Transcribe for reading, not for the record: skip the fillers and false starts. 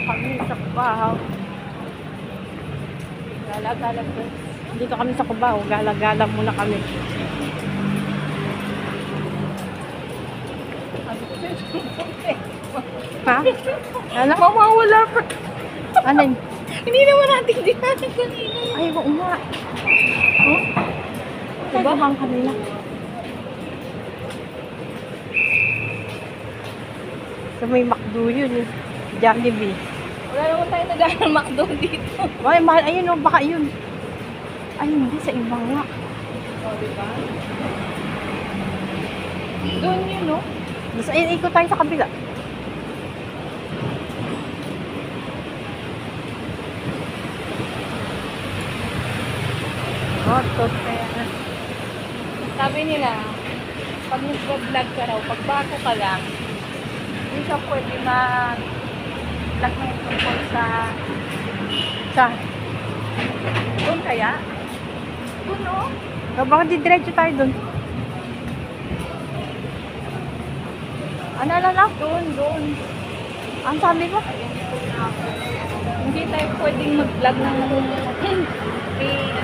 kami sa Cubao. Gala-gala po. Dito kami sa Cubao. Gala-gala muna kami. Ha? Ano? Mawawala pa. Ano yun? Hindi naman natin natin kanina. Ay, oo nga. Oh? Diba bang kanina? So may McDo yun eh. Jollibee. Wala naman tayo naghahanap McDo dito. Ay, mahal. Ayun o, baka yun. Ay, hindi. Sa ibang nga. O, diba? Doon yun, no? Basta ikot tayo sa kabila. Oh, pera. Sabi nila, pag nag-vlog ka raw, pag bago ka lang, hindi ka pwede mag-vlog na tungkol sa... Doon kaya? Doon, no? So, baka didiretso tayo dun. Ano? Doon. Ang sabi ko? Hindi tayo pwedeng mag-vlog ng may